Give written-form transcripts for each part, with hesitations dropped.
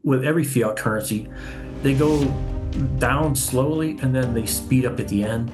with every fiat currency, they go down slowly and then they speed up at the end.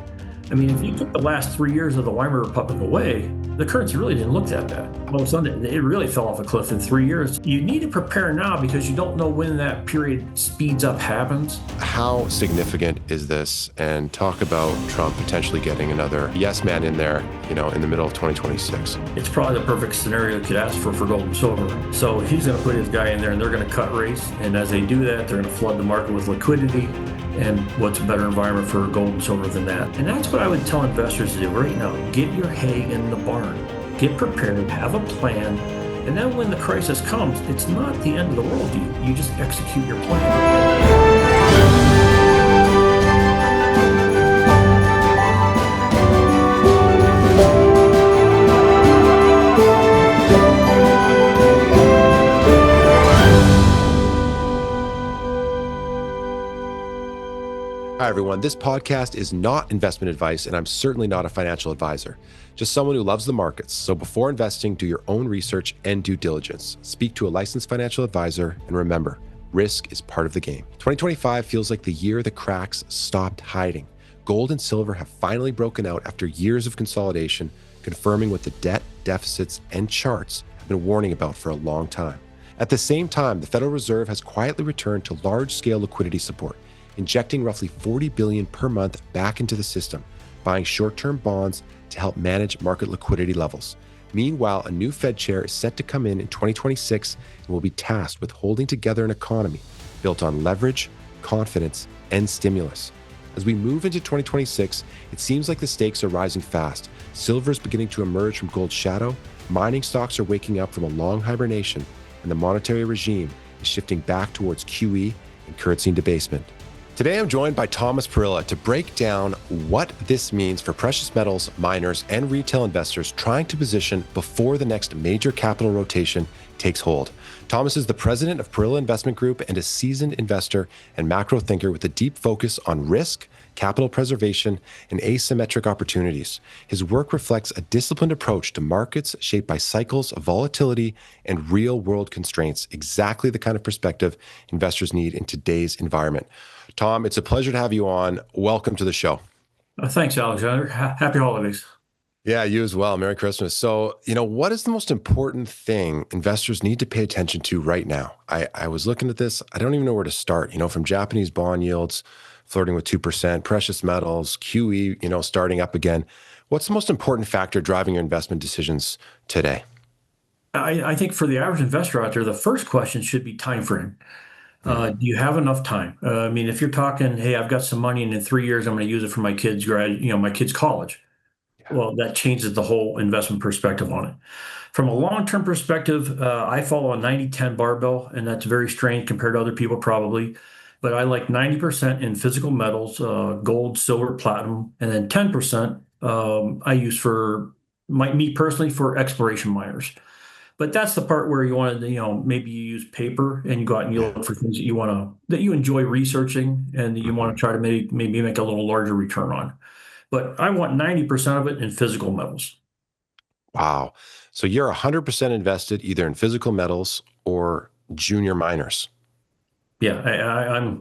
I mean, if you took the last 3 years of the Weimar Republic away, the currency really didn't look that bad. All of a sudden, it really fell off a cliff in 3 years. You need to prepare now because you don't know when that period speeds up happens. How significant is this? And talk about Trump potentially getting another yes man in there, in the middle of 2026. It's probably the perfect scenario you could ask for gold and silver. So he's going to put his guy in there and they're going to cut rates. And as they do that, they're going to flood the market with liquidity. And what's a better environment for gold and silver than that? And that's what I would tell investors to do right now. Get your hay in the barn. Get prepared, have a plan. And then when the crisis comes, it's not the end of the world. You just execute your plan. Hi, everyone. This podcast is not investment advice, and I'm certainly not a financial advisor, just someone who loves the markets. So before investing, do your own research and due diligence. Speak to a licensed financial advisor, and remember, risk is part of the game. 2025 feels like the year the cracks stopped hiding. Gold and silver have finally broken out after years of consolidation, confirming what the debt, deficits, and charts have been warning about for a long time. At the same time, the Federal Reserve has quietly returned to large-scale liquidity support, injecting roughly $40 billion per month back into the system, buying short-term bonds to help manage market liquidity levels. Meanwhile, a new Fed chair is set to come in 2026 and will be tasked with holding together an economy built on leverage, confidence, and stimulus. As we move into 2026, it seems like the stakes are rising fast. Silver is beginning to emerge from gold's shadow, mining stocks are waking up from a long hibernation, and the monetary regime is shifting back towards QE and currency debasement. Today, I'm joined by Thomas Parilla to break down what this means for precious metals, miners, and retail investors trying to position before the next major capital rotation takes hold. Thomas is the president of Parilla Investment Group and a seasoned investor and macro thinker with a deep focus on risk, capital preservation, and asymmetric opportunities. His work reflects a disciplined approach to markets shaped by cycles of volatility and real-world constraints, exactly the kind of perspective investors need in today's environment. Tom, it's a pleasure to have you on. Welcome to the show. Thanks, Alexander. Happy holidays. Yeah, you as well. Merry Christmas. So, what is the most important thing investors need to pay attention to right now? I was looking at this. I don't even know where to start, from Japanese bond yields flirting with 2%, precious metals, QE, starting up again. What's the most important factor driving your investment decisions today? I think for the average investor out there, the first question should be time frame. Do you have enough time? I mean, if you're talking, hey, I've got some money and in 3 years I'm going to use it for my kids' my kids' college. Yeah. Well, that changes the whole investment perspective on it. From a long-term perspective, I follow a 90-10 barbell, and that's very strange compared to other people probably. But I like 90% in physical metals, gold, silver, platinum, and then 10% I use for me personally for exploration miners. But that's the part where you want to, maybe you use paper and you go out and you look for things that you enjoy researching and that you want to try to maybe make a little larger return on. But I want 90% of it in physical metals. Wow. So you're 100% invested either in physical metals or junior miners. Yeah,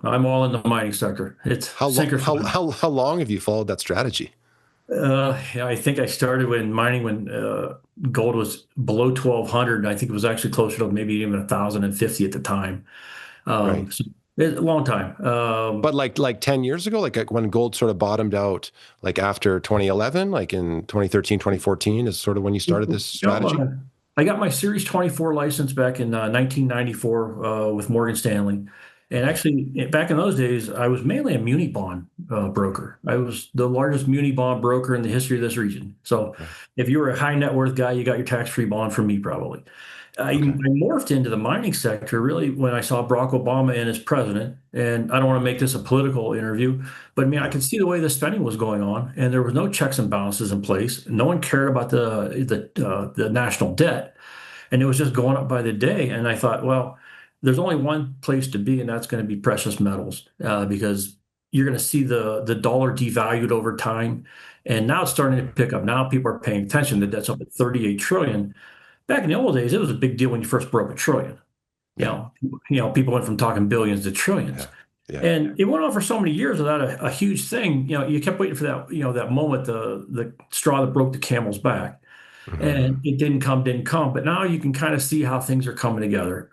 I'm all in the mining sector. It's how long have you followed that strategy? Yeah, I think I started mining when gold was below 1,200. And I think it was actually closer to maybe even 1,050 at the time. Right. So it's a long time. But like 10 years ago, like when gold sort of bottomed out, like after 2011, like in 2013, 2014 is sort of when you started this strategy? I got my Series 24 license back in 1994 with Morgan Stanley. And actually, back in those days, I was mainly a muni bond broker. I was the largest muni bond broker in the history of this region. So if you were a high net worth guy, you got your tax-free bond from me probably. I morphed into the mining sector really when I saw Barack Obama in as president. And I don't want to make this a political interview, but I could see the way the spending was going on, and there was no checks and balances in place. No one cared about the national debt, and it was just going up by the day. And I thought, well, there's only one place to be, and that's going to be precious metals, because you're going to see the dollar devalued over time. And now it's starting to pick up. Now people are paying attention. The debt's up at 38 trillion. Back in the old days, it was a big deal when you first broke $1 trillion. You Yeah. know, people went from talking billions to trillions. Yeah. Yeah. And it went on for so many years without a huge thing. You kept waiting for that, that moment, the straw that broke the camel's back. And Hmm. it didn't come. But now you can kind of see how things are coming together.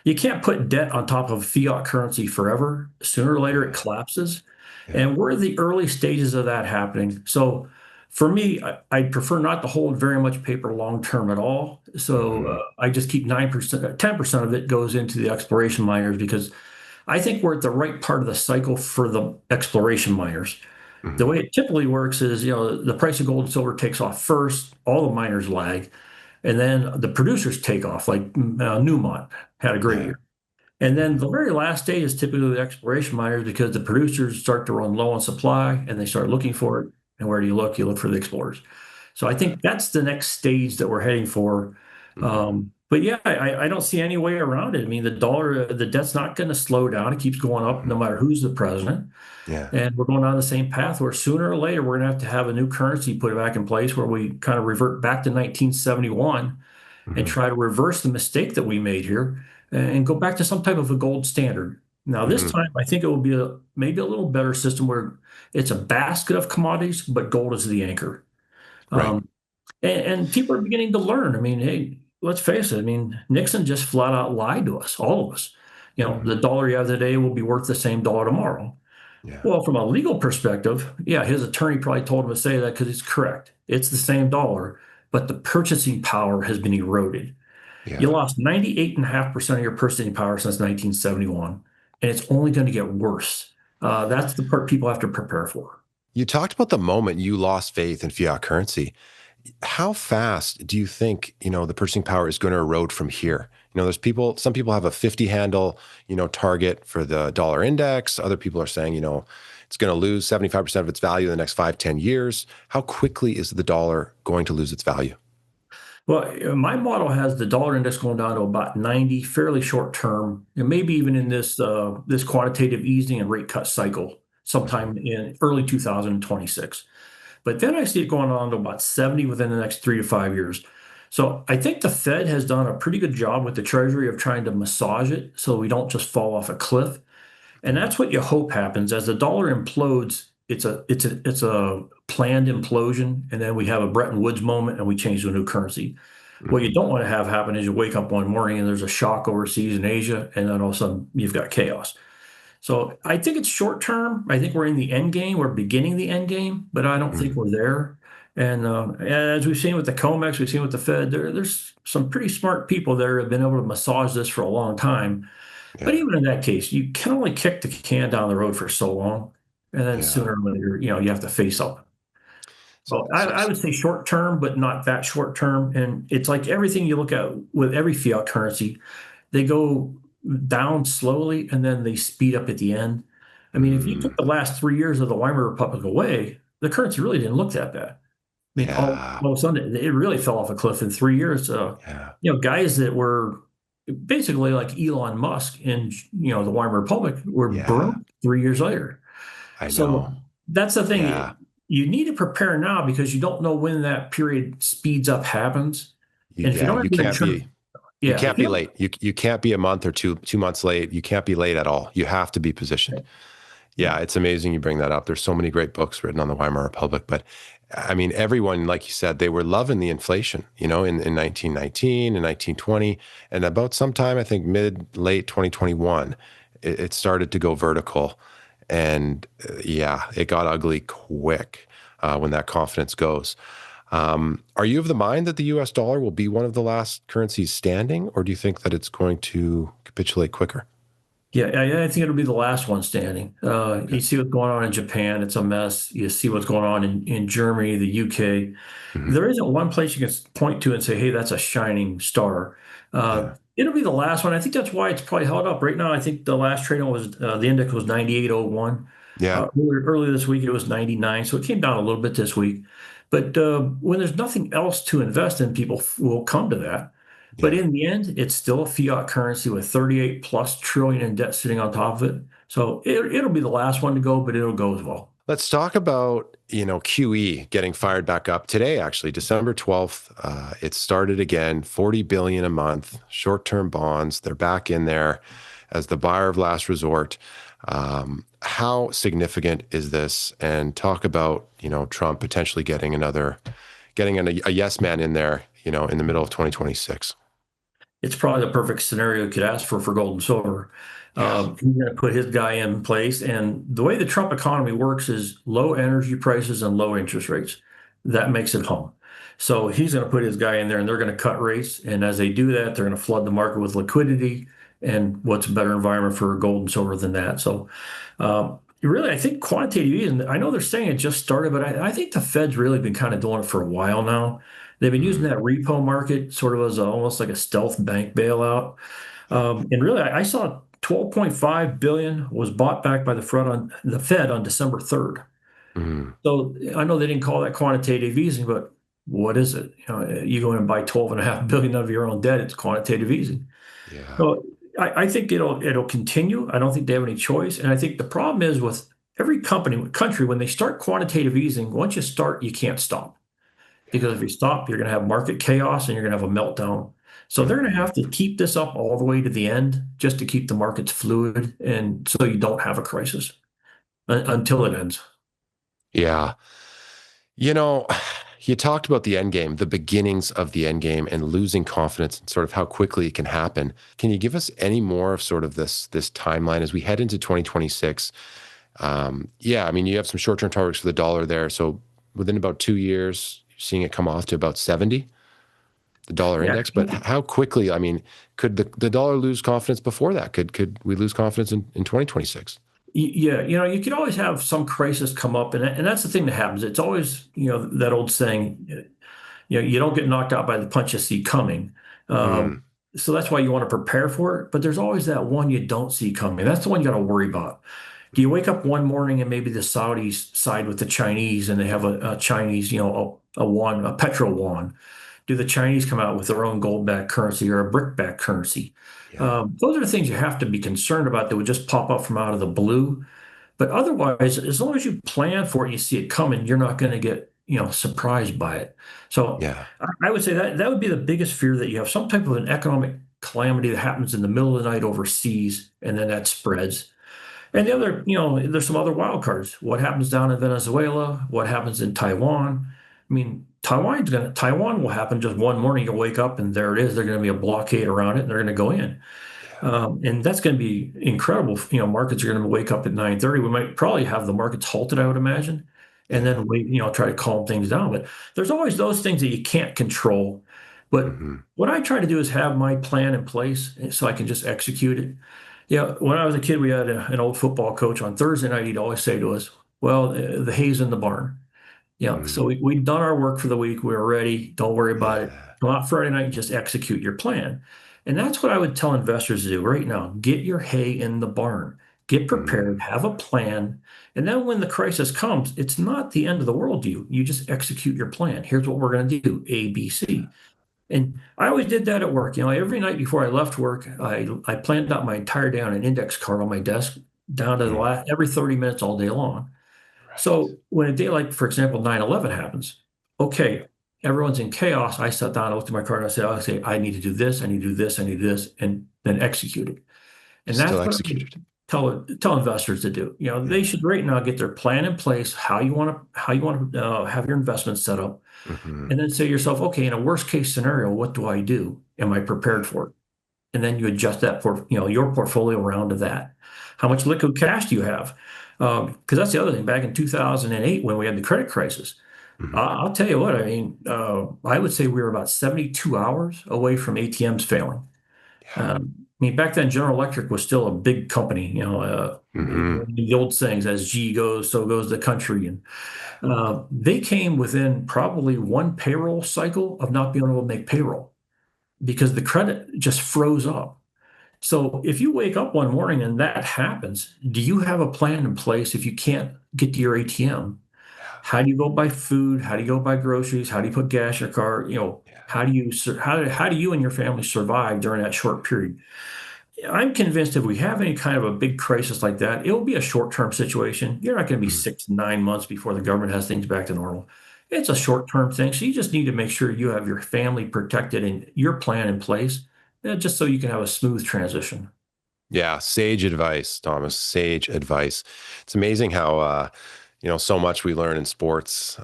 You can't put debt on top of fiat currency forever. Sooner or later, it Yeah. collapses. Yeah. And we're in the early stages of that happening. So for me, I'd prefer not to hold very much paper long term at all. So Hmm. I just keep 9%, 10% of it goes into the exploration miners because I think we're at the right part of the cycle for the exploration miners. The Hmm. way it typically works is, the price of gold and silver takes off first, all the miners lag, and then the producers take off, like Newmont had a great Yeah. year. And then Hmm. the very last day is typically the exploration miners because the producers start to run low on supply and they start looking for it. And where do you look? You look for the explorers. So I Yeah. think that's the next stage that we're heading for. Hmm. But yeah, I don't see any way around it. I mean, the debt's not going to slow down. It keeps going up no Hmm. matter who's the president. Yeah. And we're going down the same path where sooner or later we're going to have a new currency put back in place where we kind of revert back to 1971 and Hmm. try to reverse the mistake that we made here and go back to some type of a gold standard. Now, this Hmm. time, I think it will be maybe a little better system where it's a basket of commodities, but gold is the anchor. Right. Um, and people are beginning to learn. I mean, hey, let's face it. I mean, Nixon just flat out lied to us, all of us. The Hmm. dollar you have today will be worth the same dollar tomorrow. Yeah. Well, from a legal perspective, yeah, his attorney probably told him to say that because it's correct. It's the same dollar, but the purchasing power has been eroded. You Yeah. lost 98.5% of your purchasing power since 1971, and it's only going to get worse. That's the part people have to prepare for. You talked about the moment you lost faith in fiat currency. How fast do you think, the purchasing power is going to erode from here? Some people have a 50 handle, target for the dollar index. Other people are saying, it's going to lose 75% of its value in the next 5, 10 years. How quickly is the dollar going to lose its value? Well, my model has the dollar index going down to about 90, fairly short term, and maybe even in this quantitative easing and rate cut cycle Hmm. sometime in early 2026. But then I see it going on to about 70 within the next 3 to 5 years. So I think the Fed has done a pretty good job with the Treasury of trying to massage it so we don't just fall off a cliff. And Hmm. that's what you hope happens as the dollar implodes. It's a planned implosion, and then we have a Bretton Woods moment, and we change to a new currency. What you Hmm. don't want to have happen is you wake up one morning and there's a shock overseas in Asia, and then all of a sudden you've got chaos. So I think it's short term. I think we're in the end game. We're beginning the end game, but I don't think Hmm. we're there. And as we've seen with the COMEX, we've seen with the Fed, there's some pretty smart people there who have been able to massage this for a long time. But Yeah. even in that case, you can only kick the can down the road for so long, and then Yeah. sooner or later, you have to face up. So, So I would say short term, but not that short term. And it's like everything you look at with every fiat currency, they go down slowly and then they speed up at the end. I mean, if you took mm, the last 3 years of the Weimar Republic away, the currency really didn't look that bad. I mean, yeah. all of a sudden, it really fell off a cliff in 3 years. Yeah. Guys that were basically like Elon Musk in the Weimar Republic were Yeah. burned 3 years later. I So know. that's the Yeah. thing. You need to prepare now because you don't know when that period speeds up happens. And if you Yeah. don't have the insurance, You yeah, can't if you be don't, late. You can't be a month or two months late. You can't be late at all. You have to be positioned. yeah. Yeah, it's amazing you bring that up. There's so many great books written on the Weimar Republic, but I mean, everyone, like you said, they were loving the inflation, in 1919 and 1920, and about sometime, I think late 2021, it started to go vertical, and yeah, it got ugly quick when that confidence goes. Are you of the mind that the U.S. dollar will be one of the last currencies standing, or do you think that it's going to capitulate quicker? Yeah, I think it'll be the last one standing. Okay. You see what's going on in Japan, it's a mess. You see what's going on in Germany, the UK. Hmm. There isn't one place you can point to and say, hey, that's a shining star. Yeah. It'll be the last one. I think that's why it's probably held up. Right now, I think the last trade on was the index was 98.01. Yeah. Earlier this week, it was 99. So it came down a little bit this week. But when there's nothing else to invest in, people will come to that. But Yeah. in the end, it's still a fiat currency with 38 plus trillion in debt sitting on top of it. So it'll be the last one to go, but it'll go as well. Let's talk about, QE getting fired back up today, actually, December 12th. It started again, 40 billion a month, short-term bonds. They're back in there as the buyer of last resort. How significant is this? And talk about, Trump potentially getting a yes man in there, in the middle of 2026. It's probably the perfect scenario you could ask for gold and silver. Yeah. He's going to put his guy in place. And the way the Trump economy works is low energy prices and low interest rates. That makes it home. So he's going to put his guy in there and they're going to cut rates. And as they do that, they're going to flood the market with liquidity. And what's a better environment for gold and silver than that? So really, I think quantitative easing, I know they're saying it just started, but I think the Fed's really been kind of doing it for a while now. They've been using Mm, that repo market sort of as almost like a stealth bank bailout. yeah. And really, I saw 12.5 billion was bought back by the Fed on December 3rd. Mm, So I know they didn't call that quantitative easing, but what is it? You go in and buy 12.5 billion of your own debt, it's quantitative easing. yeah. So I think it'll continue. I don't think they have any choice. And I think the problem is with every country, when they start quantitative easing, once you start, you can't stop. Because if you stop, you're going to have market chaos and you're going to have a meltdown. So they're going to Mhm. have to keep this up all the way to the end just to keep the markets fluid and so you don't have a crisis until it ends. Yeah. You know, you talked about the end game, the beginnings of the end game, and losing confidence and sort of how quickly it can happen. Can you give us any more of sort of this timeline as we head into 2026? Yeah, I mean, you have some short-term targets for the dollar there. So within about 2 years, you're seeing it come off to about 70, the dollar Yeah. index. But how quickly, I mean, could the dollar lose confidence before that? Could we lose confidence in 2026? Yeah, you could always have some crisis come up, and that's the thing that happens. It's always, that old saying, you don't get knocked out by the punch you see coming. Mm, So that's why you want to prepare for it. But there's always that one you don't see coming. That's the one you got to worry about. Do you wake up one morning and maybe the Saudis side with the Chinese and they have a Chinese, a yuan, a petro yuan? Do the Chinese come out with their own gold-backed currency or a brick-backed currency? yeah, Those are the things you have to be concerned about that would just pop up from out of the blue. But otherwise, as long as you plan for it, you see it coming, you're not going to get, surprised by it. So yeah, I would say that would be the biggest fear that you have some type of an economic calamity that happens in the middle of the night overseas, and then that spreads. And the other, there's some other wild cards. What happens down in Venezuela? What happens in Taiwan? I mean, Taiwan will happen just one morning. You'll wake up and there it is. There's going to be a blockade around it, and they're going to go in. yeah, And that's going to be incredible. Markets are going to wake up at 9:30. We might probably have the markets halted, I would imagine, and yeah. then wait, try to calm things down. But there's always those things that you can't control. But Hmm. what I try to do is have my plan in place so I can just execute it. Yeah, when I was a kid, we had an old football coach on Thursday night. He'd always say to us, "Well, the hay's in the barn." Yeah, so Mm, we'd done our work for the week. We were ready. Don't worry about it. yeah. Come out Friday night and just execute your plan. And that's what I would tell investors to do right now. Get your hay in the barn. Get prepared, Mm, have a plan. And then when the crisis comes, it's not the end of the world to you. You just execute your plan. Here's what we're going to do, A, B, C. And I always did that at work. Every night before I left work, I planned out my entire day on an index card on my desk, down to the mm, last every 30 minutes all day long. right. So when a day like, for example, 9/11 happens, okay, everyone's in chaos. I sat down, I looked at my card, and I said, okay, I need to do this, I need to do this, I need to do this, and then execute it. And Still that's what I would executed. tell investors to do. They Mm, should right now get their plan in place, how you want to have your investments set up, hmm. and then say to yourself, okay, in a worst case scenario, what do I do? Am I prepared Yeah, for it? And then you adjust your portfolio around to that. How much liquid cash do you have? Because that's the other thing. Back in 2008, when we had the credit crisis, mhm, I'll tell you what. I mean, I would say we were about 72 hours away from ATMs failing. yeah, I mean, back then, General Electric was still a big company. hmm, The old sayings, "As G goes, so goes the country," and yeah, they came within probably one payroll cycle of not being able to make payroll because the credit just froze up. So if you wake up one morning and that happens, do you have a plan in place if you can't get to your ATM? yeah, How do you go buy food? How do you go buy groceries? How do you put gas in your car? yeah. How do you and your family survive during that short period? I'm convinced if we have any kind of a big crisis like that, it will be a short-term situation. You're not going to be Mhm. 6, 9 months before the government has things back to normal. It's a short-term thing. So you just need to make sure you have your family protected and your plan in place, just so you can have a smooth transition. Yeah, sage advice, Thomas. Sage advice. It's amazing how so much we learn in sports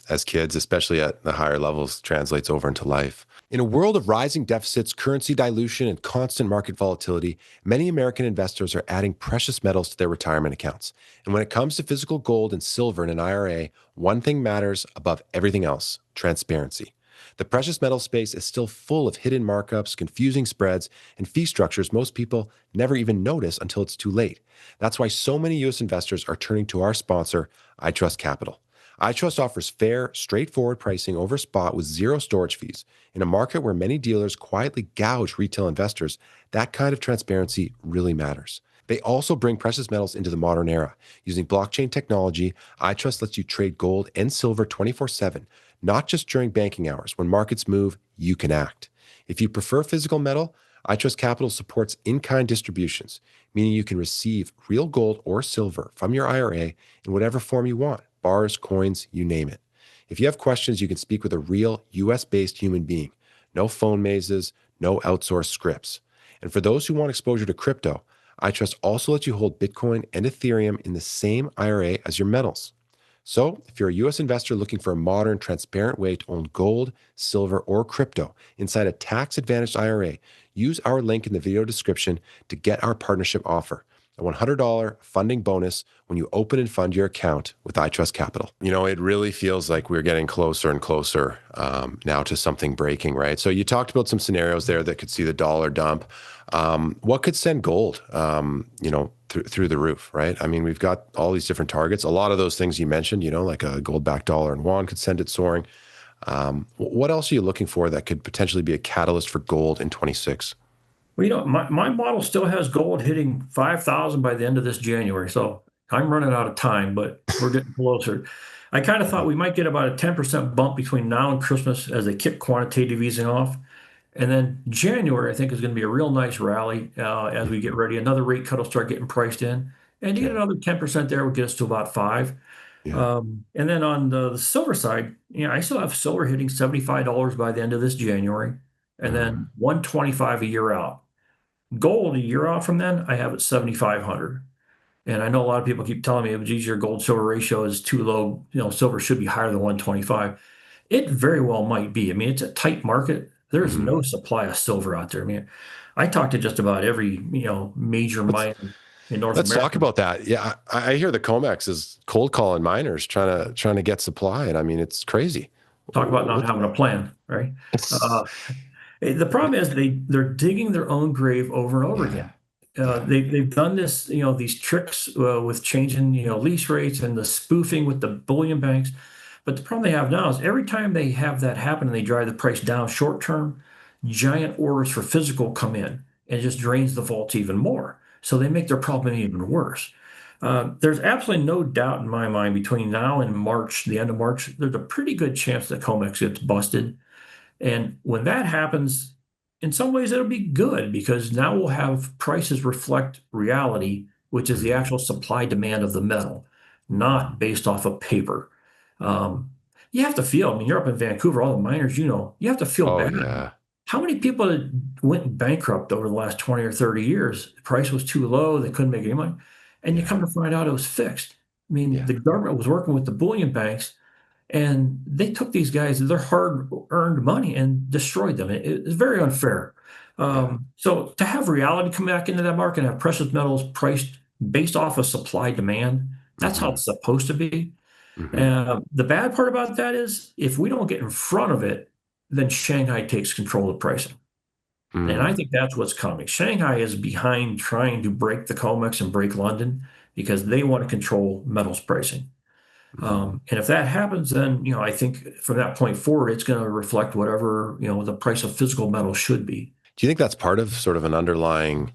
as kids, especially at the higher levels, translates over into life. In a world of rising deficits, currency dilution, and constant market volatility, many American investors are adding precious metals to their retirement accounts. And when it comes to physical gold and silver in an IRA, one thing matters above everything else: transparency. The precious metal space is still full of hidden markups, confusing spreads, and fee structures most people never even notice until it's too late. That's why so many US investors are turning to our sponsor, iTrustCapital. iTrust offers fair, straightforward pricing over spot with zero storage fees. In a market where many dealers quietly gouge retail investors, that kind of transparency really matters. They also bring precious metals into the modern era. Using blockchain technology, iTrust lets you trade gold and silver 24/7, not just during banking hours. When markets move, you can act. If you prefer physical metal, iTrustCapital supports in-kind distributions, meaning you can receive real gold or silver from your IRA in whatever form you want: bars, coins, you name it. If you have questions, you can speak with a real US-based human being. No phone mazes, no outsourced scripts. And for those who want exposure to crypto, iTrust also lets you hold Bitcoin and Ethereum in the same IRA as your metals. So, if you're a US investor looking for a modern, transparent way to own gold, silver, or crypto inside a tax advantaged IRA, use our link in the video description to get our partnership offer: a $100 funding bonus when you open and fund your account with iTrustCapital. It really feels like we're getting closer and closer now to something breaking, right? So, you talked about some scenarios there that could see the dollar dump. What could send gold, through the roof, right? I mean, we've got all these different targets. A lot of those things you mentioned, like a gold-backed dollar and yuan could send it soaring. What else are you looking for that could potentially be a catalyst for gold in 26? Well, my model still has gold hitting 5,000 by the end of this January. So I'm running out of time, but we're getting closer. I kind of thought we might get about a 10% bump between now and Christmas as they kick quantitative easing off. And then January, I think, is going to be a real nice rally as we get Mhm. ready. Another rate cut will start getting priced in. And to get Okay. another 10% there would get us to about five. Yeah. And then on the silver side, I still have silver hitting $75 by the end of this January, and Mhm. then 125 a year out. Gold a year out from then, I have it 7,500. And I know a lot of people keep telling me, geez, your gold silver ratio is too low. Silver should be higher than 125. It very well might be. I mean, it's a tight market. There's Mhm. no supply of silver out there. I mean, I talk to just about every, major Let's mine in North let's talk America. about that. Yeah, I hear the COMEX is cold calling miners trying to get supply, and I mean it's crazy. Talk about not What? having a plan, right? Uh, the problem is they're digging their own grave over and over Yeah, again. yeah, They've done this, these tricks with changing, lease rates and the spoofing with the bullion banks. But the problem they have now is every time they have that happen and they drive the price down short term, giant orders for physical come in and it just drains the vaults even more. So they make their problem even worse. There's absolutely no doubt in my mind between now and March, the end of March, there's a pretty good chance that COMEX gets busted. And when that happens, in some ways it'll be good because now we'll have prices reflect reality, which is the mhm. actual supply demand of the metal, not based off of paper. Um, you have to feel, I mean, you're up in Vancouver, all the miners, you have to feel Oh bad. yeah, How many people that went bankrupt over the last 20 or 30 years? The price was too low, they couldn't make any money. And you come yeah, to find out it was fixed. I mean, yeah, the government was working with the bullion banks and they took these guys, their hard-earned money, and destroyed them. It's very unfair. yeah. So to have reality come back into that market and have precious metals priced based off of supply demand, that's how Hmm. it's supposed to be. Hmm. The bad part about that is if we don't get in front of it, then Shanghai takes control of pricing. And I Mm. think that's what's coming. Shanghai is behind trying to break the COMEX and break London because they want to control metals pricing. Hmm. And if that happens, then, I think from that point forward, it's going to reflect whatever, the price of physical metal should be. Do you think that's part of sort of an underlying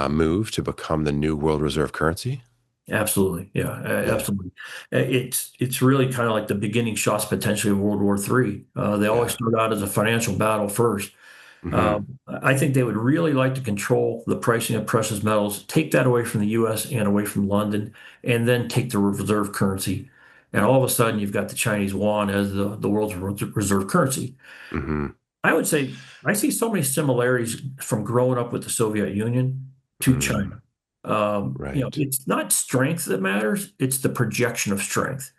move to become the new world reserve currency? Absolutely. Yeah, Yeah. absolutely. It's really kind of like the beginning shots potentially of World War III. They always Yeah. start out as a financial battle first. Hmm. I think they would really like to control the pricing of precious metals, take that away from the US and away from London, and then take the reserve currency. And all of a sudden, you've got the Chinese yuan as the world's reserve currency. Hmm. I would say I see so many similarities from growing up with the Soviet Union to Hmm. China. Right. It's not strength that matters, it's the projection of strength.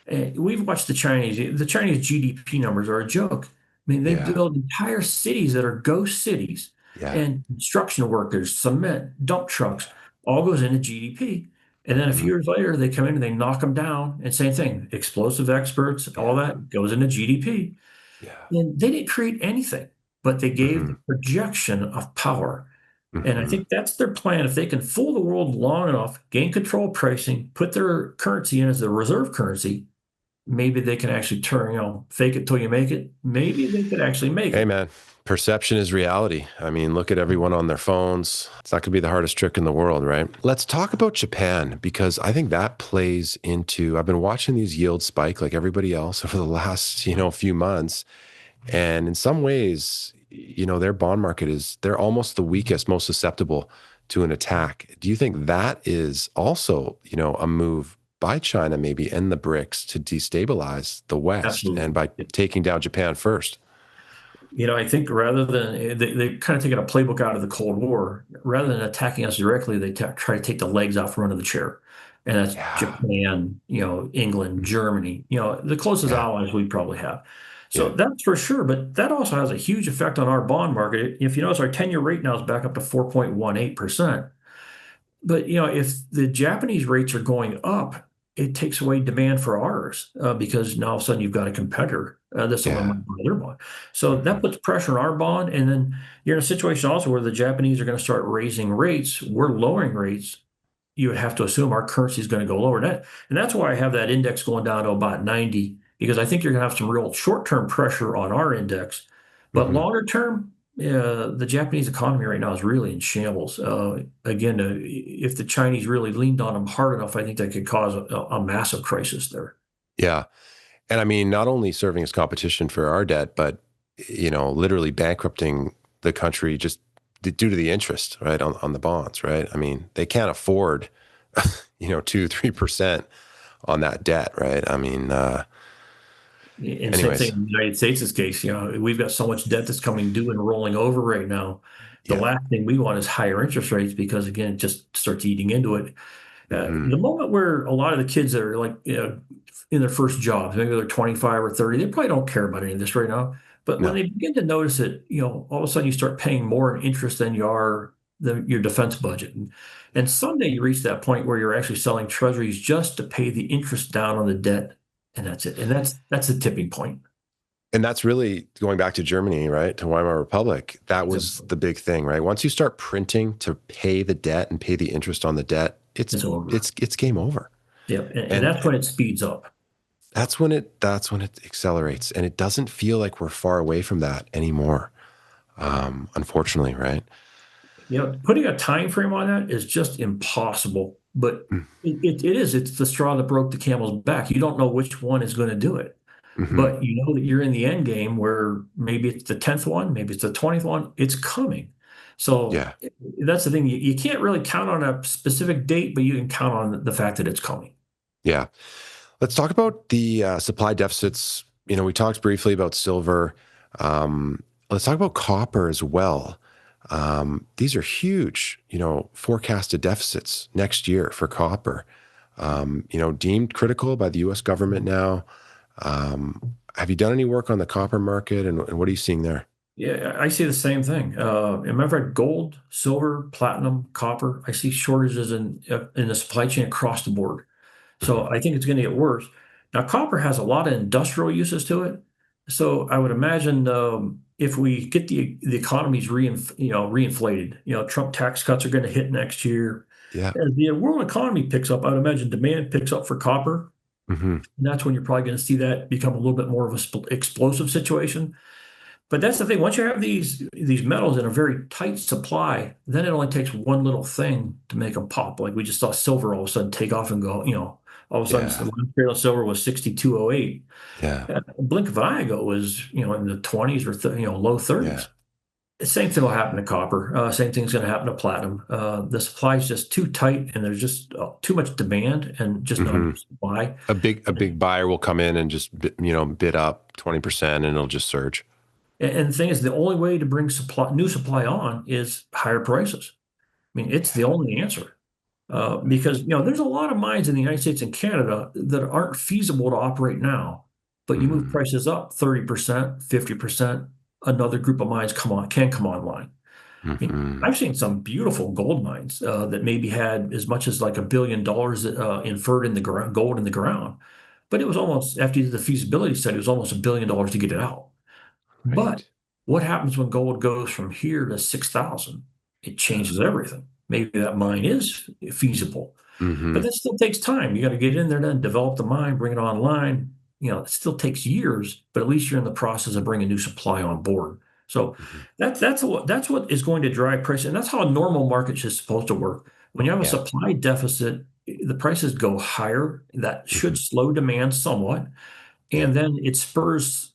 And we've watched the Chinese GDP numbers are a joke. I mean, they Yeah. build entire cities that are ghost cities, Yeah. and construction workers, cement, dump trucks, all goes into GDP. And then a few Hmm. years later, they come in and they knock them down. And same thing, explosive experts, all Yeah. that goes into GDP. Yeah. And they didn't create anything, but they gave Hmm. the projection of power. And I Hmm. think that's their plan. If they can fool the world long enough, gain control of pricing, put their currency in as the reserve currency, maybe they can actually turn, fake it till you make it. Maybe they could actually make Hey, it. man, perception is reality. I mean, look at everyone on their phones. It's not going to be the hardest trick in the world, right? Let's talk about Japan because I think that plays into. I've been watching these yields spike like everybody else over the last, few months. And in some ways, their bond market they're almost the weakest, most susceptible to an attack. Do you think that is also, a move by China maybe and the BRICS to destabilize the West and Absolutely. by taking down Japan first? I think rather than they kind of taken a playbook out of the Cold War, rather than attacking us directly, they try to take the legs out from under the chair. And that's Yeah. Japan, England, Germany, the closest Yeah. allies we probably have. So Yeah. that's for sure. But that also has a huge effect on our bond market. If you notice, our 10-year rate now is back up to 4.18%. But if the Japanese rates are going up, it takes away demand for ours because now all of a sudden you've got a competitor that's the one Yeah. might buy their bond. So that Hmm. puts pressure on our bond, and then you're in a situation also where the Japanese are going to start raising rates. We're lowering rates. You would have to assume our currency is going to go lower. And that's why I have that index going down to about 90 because I think you're going to have some real short-term pressure on our index, but Hmm. longer term the Japanese economy right now is really in shambles. Again, if the Chinese really leaned on them hard enough, I think that could cause a massive crisis there. Yeah. And I mean, not only serving as competition for our debt, but, literally bankrupting the country just due to the interest, right, on the bonds, right? I mean, they can't afford, 2, 3% on that debt, right? I mean, And same thing anyways, in the United States' case. We've got so much debt that's coming due and rolling over right now. The yeah. last thing we want is higher interest rates because, again, it just starts eating into it. Hmm. The moment where a lot of the kids that are like, in their first jobs, maybe they're 25 or 30, they probably don't care about any of this right now. But when No. they begin to notice it, all of a sudden you start paying more in interest than you are your defense budget. And someday you reach that point where you're actually selling treasuries just to pay the interest down on the debt. And that's it. And that's the tipping point. And that's really going back to Germany, right? To Weimar Republic. That It's, was the big thing, right? Once you start printing to pay the debt and pay the interest on the debt, it's it's over. it's game over. Yeah. And And that's when it speeds up. that's when it accelerates, and it doesn't feel like we're far away from that anymore. Unfortunately, right? Putting a time frame on that is just impossible. But it is. It's the straw that broke the camel's back. You don't know which one is going to do it, Mm-hmm. but you know that you're in the end game where maybe it's the 10th one, maybe it's the 20th one. It's coming. So Yeah, that's the thing. You can't really count on a specific date, but you can count on the fact that it's coming. yeah. Let's talk about the supply deficits. We talked briefly about silver. Let's talk about copper as well. These are huge, forecasted deficits next year for copper. Deemed critical by the U.S. government now. Have you done any work on the copper market, and what are you seeing there? Yeah, I see the same thing. As a matter of fact, gold, silver, platinum, copper, I see shortages in the supply chain across the board. So Hmm. I think it's going to get worse. Now, copper has a lot of industrial uses to it. So I would imagine if we get the economies reinflated, Trump tax cuts are going to hit next year. Yeah. As the world economy picks up, I would imagine demand picks up for copper. Hmm. And that's when you're probably going to see that become a little bit more of a explosive situation. But that's the thing. Once you have these metals in a very tight supply, then it only takes one little thing to make them pop. Like we just saw silver all of a sudden take off and go. All of a sudden the Yeah. last barrel of silver was 62.08. Yeah. A blink of an eye ago was in the 20s or low Yeah. 30s. Same thing will happen to copper. Same thing's going to happen to platinum. The supply is just too tight, and there's just too much demand and just not Hmm. enough supply. A big buyer will come in and just bid up 20% and it'll just surge. And the thing is, the only way to bring new supply on is higher prices. I mean, it's the only answer. Because there's a lot of mines in the United States and Canada that aren't feasible to operate now, but you move Hmm. prices up 30%, 50%, another group of mines can come online. I mean, Hmm. I've seen some beautiful gold mines that maybe had as much as like $1 billion inferred in the ground, gold in the ground, but it was almost after you did the feasibility study, it was almost $1 billion to get it out. But Right. what happens when gold goes from here to 6,000? It changes everything. Maybe that mine is feasible, but Hmm. that still takes time. You got to get in there, then develop the mine, bring it online. It still takes years, but at least you're in the process of bringing new supply on board. So Hmm. that's what is going to drive price, and that's how a normal market is supposed to work. When you have a Yeah. supply deficit, the prices go higher. That should Hmm. slow demand somewhat, Yeah. and then it spurs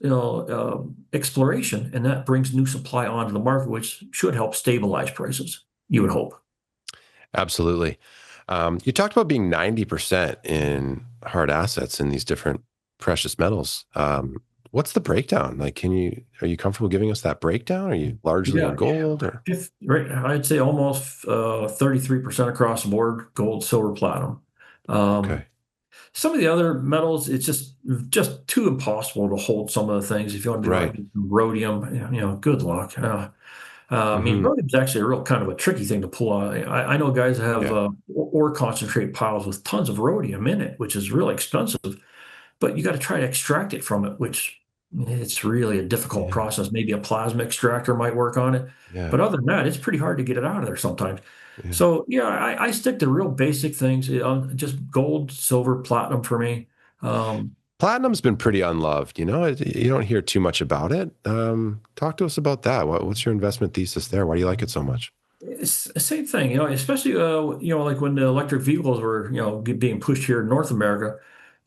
exploration, and that brings new supply onto the market, which should help stabilize prices. You would hope. Absolutely. You talked about being 90% in hard assets in these different precious metals. What's the breakdown? Like, are you comfortable giving us that breakdown? Are you largely in Yeah, gold or? if right, I'd say almost 33% across the board, gold, silver, platinum. Um, Okay. some of the other metals, it's just too impossible to hold some of the things. If you want to do like Right. rhodium, good luck. I mean, Hmm. rhodium's actually a real kind of a tricky thing to pull out. I know guys that have Yeah. ore concentrate piles with tons of rhodium in it, which is really expensive, but you got to try to extract it from it, which it's really a difficult Yeah. process. Maybe a plasma extractor might work on it, Yeah. but other than that, it's pretty hard to get it out of there sometimes. Yeah. So yeah, I stick to real basic things, just gold, silver, platinum for me. Um, Platinum's been pretty unloved. You don't hear too much about it. Talk to us about that. What's your investment thesis there? Why do you like it so much? It's the same thing, especially like when the electric vehicles were, being pushed here in North America.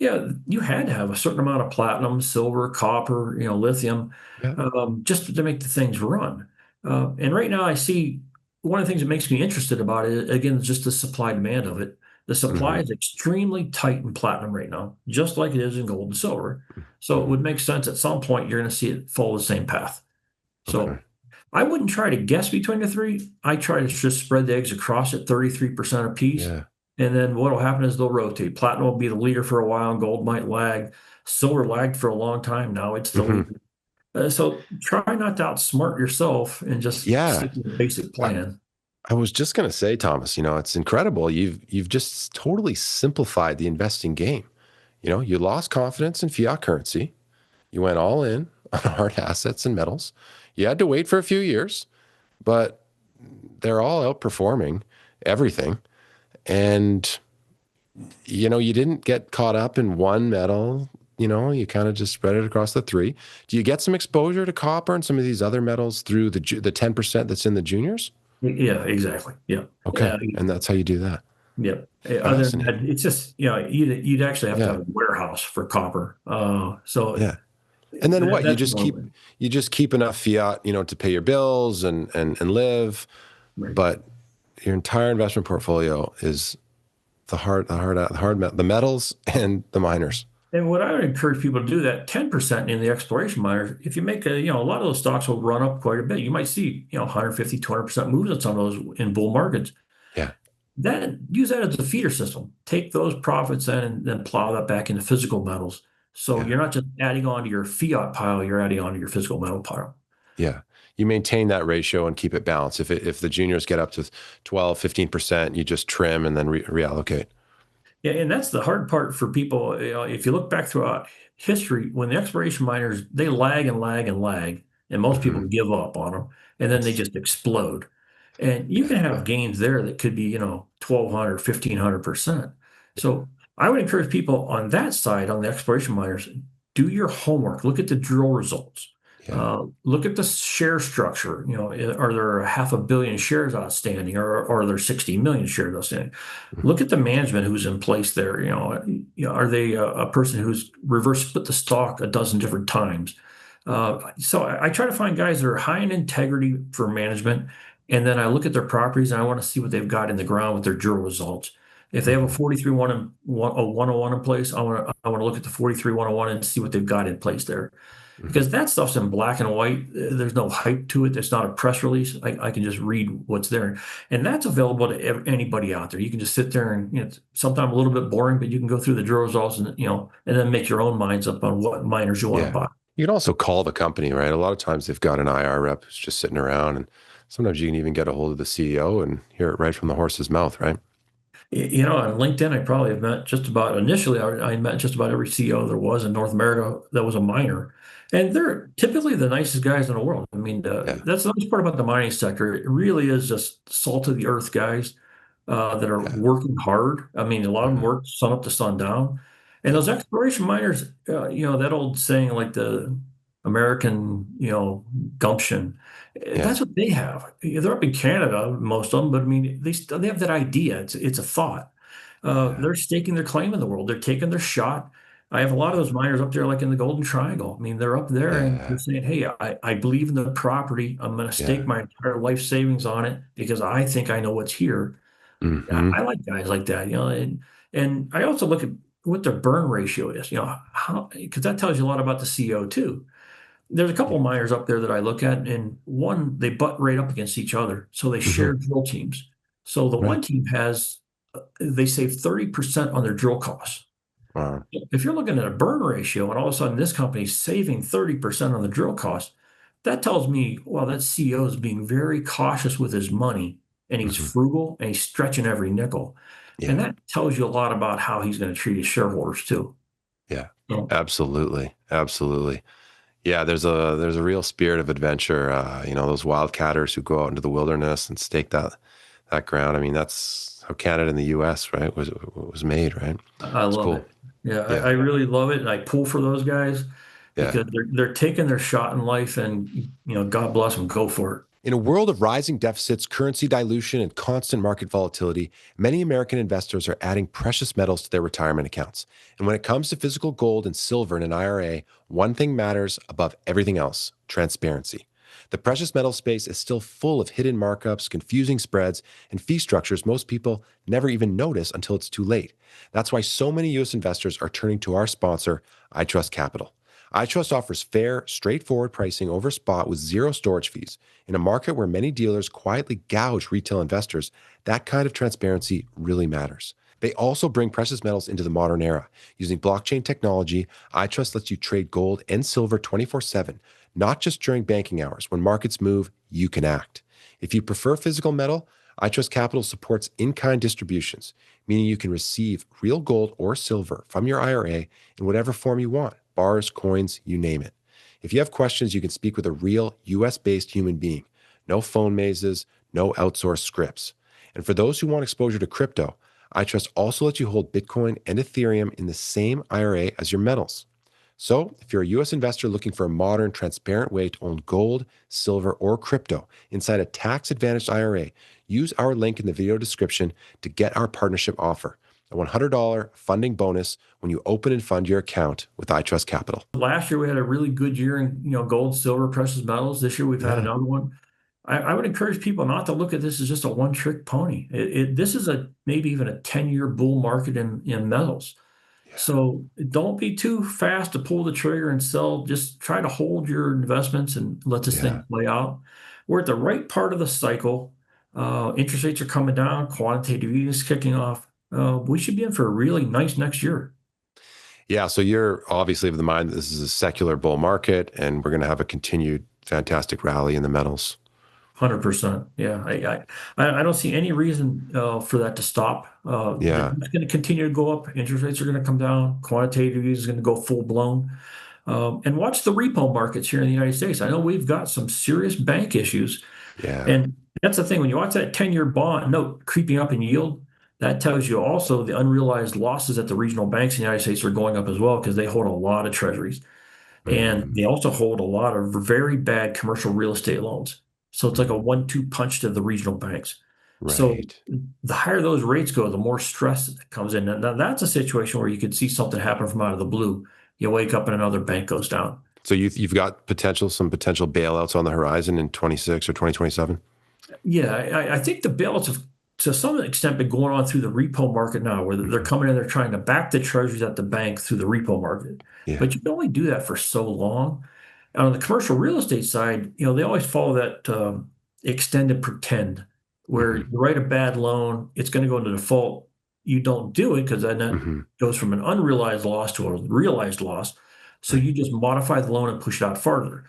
Yeah, you had to have a certain amount of platinum, silver, copper, lithium, Yeah. just to make the things run. And right now, I see one of the things that makes me interested about it, again, is just the supply demand of it. The supply Hmm. is extremely tight in platinum right now, just like it is in gold and silver. So it Hmm. would make sense at some point you're going to see it follow the same path. Okay. So I wouldn't try to guess between the three. I try to just spread the eggs across at 33% apiece. Yeah. And then what will happen is they'll rotate. Platinum will be the leader for a while, and gold might lag. Silver lagged for a long time. Now it's the Hmm. leader. So try not to outsmart yourself and just Yeah. stick with the basic I, plan. I was just gonna say, Thomas, it's incredible. You've just totally simplified the investing game. You lost confidence in fiat currency. You went all in on hard assets and metals. You had to wait for a few years, but they're all outperforming everything. And you didn't get caught up in one metal. You kind of just spread it across the three. Do you get some exposure to copper and some of these other metals through the 10% that's in the juniors? Yeah, exactly. Yeah. Okay, and that's how you do that. Yeah. Other than that, Fascinating. it's just, you'd actually have to Yeah, have a warehouse for copper. So yeah. And then what? You that's just one keep way. you just keep enough fiat, to pay your bills and live, Right. but your entire investment portfolio is the metals and the miners. And what I would encourage people to do that 10% in the exploration miners, if you make a lot of those stocks will run up quite a bit. You might see, 150, 200% moves on some of those in bull markets. Yeah, Then use that as a feeder system. Take those profits in and then plow that back into physical metals. So yeah, you're not just adding on to your fiat pile, you're adding on to your physical metal pile. yeah. You maintain that ratio and keep it balanced. If the juniors get up to 12, 15%, you just trim and then reallocate. Yeah, and that's the hard part for people. If you look back throughout history, when the exploration miners they lag and lag and lag, and most people Hmm. give up on them, and then they Yes. just explode. And you Yeah. can have gains there that could be, 1,200, 1,500%. So I would encourage people on that side, on the exploration miners, do your homework. Look at the drill results. Yeah. Look at the share structure. Are there half a billion shares outstanding, or are there 60 million shares outstanding? Look Mhm. at the management who's in place there. Are they a person who's reverse split the stock a dozen different times? So I try to find guys that are high in integrity for management, and then I look at their properties and I want to see what they've got in the ground with their drill results. If they have a Hmm. 43-1 and a 101 in place, I want to look at the 43-101 and see what they've got in place there. Hmm. Because that stuff's in black and white. There's no hype to it. It's not a press release. I can just read what's there. And that's available to anybody out there. You can just sit there and, it's sometimes a little bit boring, but you can go through the drill results and, and then make your own minds up on what miners you want to Yeah. buy. You can also call the company, right? A lot of times they've got an IR rep who's just sitting around, and sometimes you can even get a hold of the CEO and hear it right from the horse's mouth, right? On LinkedIn, I probably have met just about initially, I met just about every CEO there was in North America that was a miner. And they're typically the nicest guys in the world. I mean, Yeah. that's the nice part about the mining sector. It really is just salt of the earth guys that are Yeah. working hard. I mean, a lot of them Hmm. work sun up to sundown. And Yeah. those exploration miners, that old saying like the American, gumption, Yeah. that's what they have. They're up in Canada, most of them, but I mean, they have that idea. It's a thought. Yeah. They're staking their claim in the world. They're taking their shot. I have a lot of Yeah. those miners up there, like in the Golden Triangle. I mean, they're up there and they're Yeah. saying, "Hey, I believe in the property. I'm going to stake Yeah. my entire life savings on it because I think I know what's here." Yeah, Hmm. I like guys like that, and I also look at what their burn ratio is, how because that tells you a lot about the CO too. There's a couple of miners up there that I look at, and one they butt right up against each other, so they Hmm. share drill teams. So the one Right. team they save 30% on their drill costs. Wow. If you're looking at a burn ratio, and all of a sudden this company's saving 30% on the drill cost, that tells me, well, that CEO is being very cautious with his money, and he's Hmm. frugal and he's stretching every nickel. And Yeah. that tells you a lot about how he's going to treat his shareholders too. Yeah. So Absolutely. Absolutely. Yeah, there's a real spirit of adventure. Those wildcatters who go out into the wilderness and stake that ground. I mean, that's how Canada and the U.S. right was made, right? I It's love cool. it. Yeah, Yeah, I really love it, and I pull for those guys yeah. because they're taking their shot in life, and God bless them, go for it. In a world of rising deficits, currency dilution, and constant market volatility, many American investors are adding precious metals to their retirement accounts. And when it comes to physical gold and silver in an IRA, one thing matters above everything else: transparency. The precious metal space is still full of hidden markups, confusing spreads, and fee structures most people never even notice until it's too late. That's why so many U.S. investors are turning to our sponsor, iTrustCapital. iTrust offers fair, straightforward pricing over spot with zero storage fees. In a market where many dealers quietly gouge retail investors, that kind of transparency really matters. They also bring precious metals into the modern era. Using blockchain technology, iTrust lets you trade gold and silver 24/7, not just during banking hours. When markets move, you can act. If you prefer physical metal, iTrust Capital supports in-kind distributions, meaning you can receive real gold or silver from your IRA in whatever form you want: bars, coins, you name it. If you have questions, you can speak with a real US-based human being. No phone mazes, no outsourced scripts. And for those who want exposure to crypto, iTrust also lets you hold Bitcoin and Ethereum in the same IRA as your metals. So, if you're a US investor looking for a modern, transparent way to own gold, silver, or crypto inside a tax advantaged IRA, use our link in the video description to get our partnership offer: a $100 funding bonus when you open and fund your account with iTrust Capital. Last year we had a really good year in gold, silver, precious metals. This year we've had Yeah. another one. I would encourage people not to look at this as just a one-trick pony. This is a maybe even a 10-year bull market in metals. Yeah. So don't be too fast to pull the trigger and sell. Just try to hold your investments and let this Yeah. thing play out. We're at the right part of the cycle. Interest rates are coming down. Quantitative easing is kicking off. We should be in for a really nice next year. Yeah. So you're obviously of the mind that this is a secular bull market and we're going to have a continued fantastic rally in the metals. 100%. Yeah, I don't see any reason for that to stop. Yeah. It's going to continue to go up. Interest rates are going to come down. Quantitative easing is going to go full blown. And watch the repo markets here in the United States. I know we've got some serious bank issues, Yeah. and that's the thing. When you watch that 10-year bond note creeping up in yield, that tells you also the unrealized losses at the regional banks in the United States are going up as well because they hold a lot of treasuries. And Mm, they also hold a lot of very bad commercial real estate loans. So it's like a mm, 1-2 punch to the regional banks. So right. the higher those rates go, the more stress that comes in. And now that's a situation where you could see something happen from out of the blue. You wake up and another bank goes down. So you've got some potential bailouts on the horizon in 26 or 2027. Yeah, I think the bailouts have, to some extent, been going on through the repo market now, where they're Hmm. coming in, they're trying to back the treasuries at the bank through the repo market. Yeah. But you can only do that for so long. And on the commercial real estate side, they always follow that extend and pretend, where Hmm. you write a bad loan, it's going to go into default. You don't do it because then that Hmm. goes from an unrealized loss to a realized loss. So Right. you just modify the loan and push it out farther.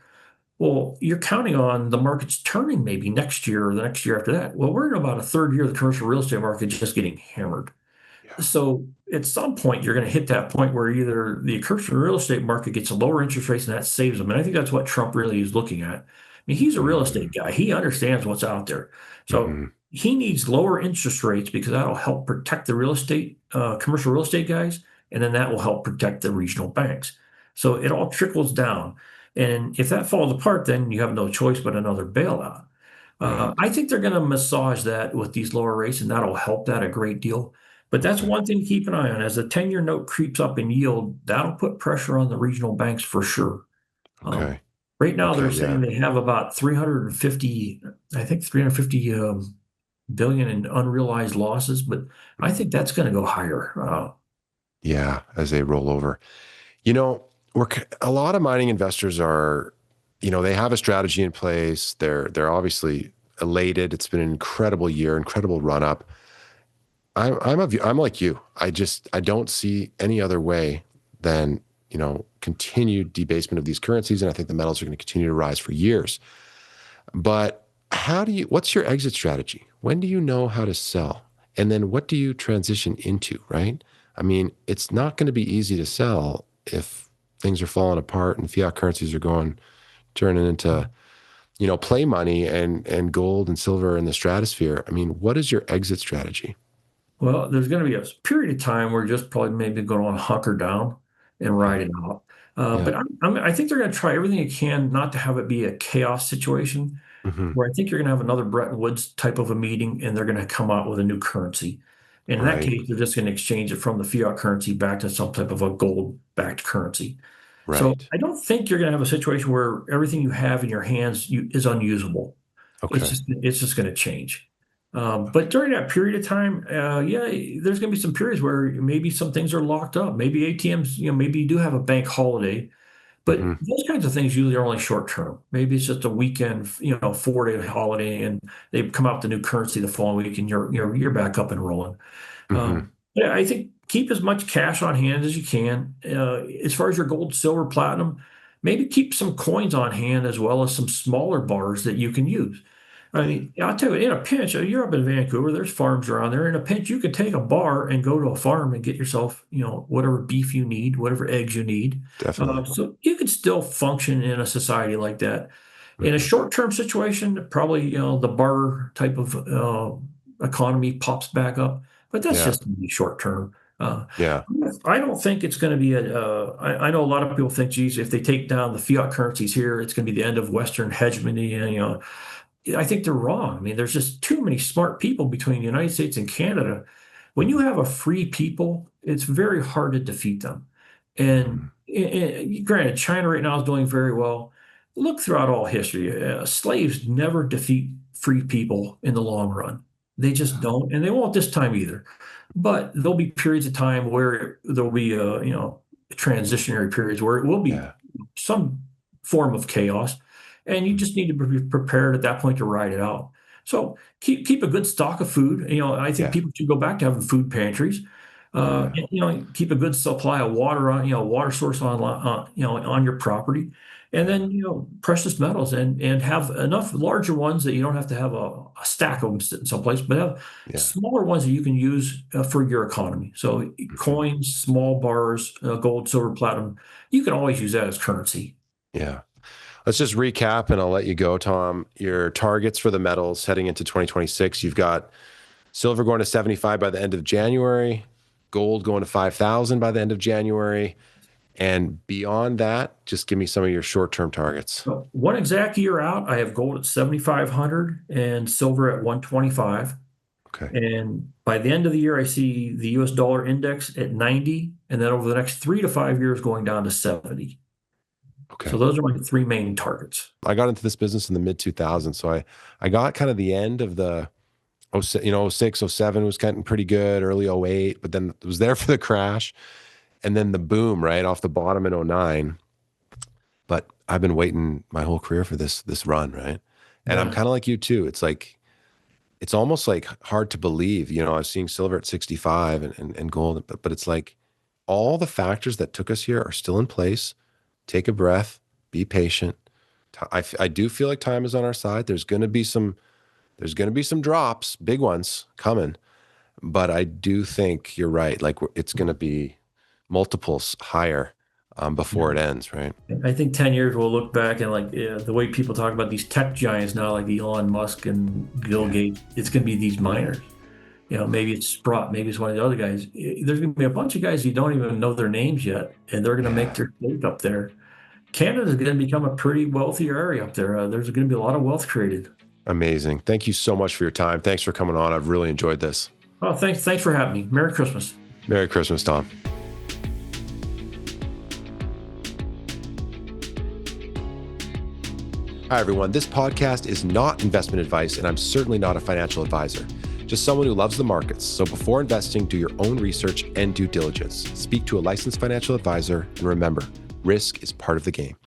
Well, you're counting on the market's turning maybe next year or the next year after that. Well, we're in about a third year of the commercial real estate market just getting hammered. Yeah. So at some point, you're going to hit that point where either the commercial real estate market gets lower interest rates and that saves them. And I think that's what Trump really is looking at. I mean, he's a real estate guy. He understands what's out there. So Hmm. he needs lower interest rates because that'll help protect the real estate, commercial real estate guys, and then that will help protect the regional banks. So it all trickles down. And if that falls apart, then you have no choice but another bailout. Right. I think they're going to massage that with these lower rates, and that'll help that a great deal. But that's Okay. one thing to keep an eye on. As the 10-year note creeps up in yield, that'll put pressure on the regional banks for sure. Um, Okay. right now, they're Okay. saying Yeah. they have about 350, I think 350 billion in unrealized losses, but I think that's going to go higher. Yeah. As they roll over. You know, a lot of mining investors are, they have a strategy in place. They're obviously elated. It's been an incredible year, incredible run up. I'm like you. I don't see any other way than, continued debasement of these currencies, and I think the metals are going to continue to rise for years. But what's your exit strategy? When do you know how to sell? And then what do you transition into, right? I mean, it's not going to be easy to sell if things are falling apart and fiat currencies are turning into, play money and gold and silver in the stratosphere. I mean, what is your exit strategy? Well, there's going to be a period of time where just probably maybe going to hunker down and Okay. ride it out. Yeah. But I think they're going to try everything they can not to have it be a chaos situation Hmm. where I think you're going to have another Bretton Woods type of a meeting and they're going to come out with a new currency. And in that Right. case, they're just going to exchange it from the fiat currency back to some type of a gold-backed currency. So Right. I don't think you're going to have a situation where everything you have in your hands is unusable. Okay. It's just going to change. But during that period of time, yeah, there's going to be some periods where maybe some things are locked up. Maybe ATMs, maybe you do have a bank holiday, but Hmm. those kinds of things usually are only short term. Maybe it's just a weekend, 4-day holiday, and they come out with the new currency the following week, and you're back up and rolling. Hmm. Yeah, I think keep as much cash on hand as you can. As far as your gold, silver, platinum, maybe keep some coins on hand as well as some smaller bars that you can use. I mean, I'll tell you, in a pinch, you're up in Vancouver, there's farms around there. In a pinch, you could take a bar and go to a farm and get yourself, whatever beef you need, whatever eggs you need. Definitely. So you could still function in a society like that. In a Hmm. short-term situation, probably, the barter type of economy pops back up, but that's Yeah. just gonna be short-term. Uh, Yeah. I don't think it's going to be I know a lot of people think, geez, if they take down the fiat currencies here, it's going to be the end of Western hegemony. And, I think they're wrong. I mean, there's just too many smart people between the United States and Canada. When you Hmm. have a free people, it's very hard to defeat them. And, Hmm. granted, China right now is doing very well. Look throughout all history, slaves never defeat free people in the long run. They just Yeah. don't, and they won't this time either. But there'll be periods of time where there'll be, transitionary periods where it will be Yeah. some form of chaos, and you just need to be prepared at that point to ride it out. So keep a good stock of food. I think Yeah. people should go back to having food pantries. Yeah. Keep a good supply of water on, water source on your property, and Yeah. then precious metals and have enough larger ones that you don't have to have a stack of them sitting someplace, but have Yeah. smaller ones that you can use for your economy. So Hmm. coins, small bars, gold, silver, platinum, you can always use that as currency. Yeah. Let's just recap and I'll let you go, Tom. Your targets for the metals heading into 2026, you've got silver going to 75 by the end of January, gold going to 5,000 by the end of January. And beyond that, just give me some of your short-term targets. So one exact year out, I have gold at 7,500 and silver at 125. Okay. And by the end of the year, I see the US dollar index at 90, and then over the next 3 to 5 years going down to 70. Okay. So those are my three main targets. I got into this business in the mid 2000s. So I got kind of the end of the, '06, '07 was getting pretty good, early '08, but then it was there for the crash. And then the boom, right off the bottom in '09. But I've been waiting my whole career for this run, right? And I'm Yeah. kind of like you too. It's almost like hard to believe. I was seeing silver at 65 and gold, but it's like all the factors that took us here are still in place. Take a breath, be patient. I do feel like time is on our side. There's going to be some drops, big ones coming, but I do think you're right. Like it's going to be multiples higher before it ends, right? I think 10 years we'll look back and the way people talk about these tech giants now, like Elon Musk and Bill Gates, it's going to be these miners. Maybe it's Sprott, maybe it's one of the other guys. There's going to be a bunch of guys you don't even know their names yet, and they're going to make their stake up there. Canada's going to become a pretty wealthier area up there. There's going to be a lot of wealth created. Amazing. Thank you so much for your time. Thanks for coming on. I've really enjoyed this. Oh, thanks for having me. Merry Christmas. Merry Christmas, Tom. Hi, everyone. This podcast is not investment advice, and I'm certainly not a financial advisor, just someone who loves the markets. So before investing, do your own research and due diligence. Speak to a licensed financial advisor, and remember, risk is part of the game.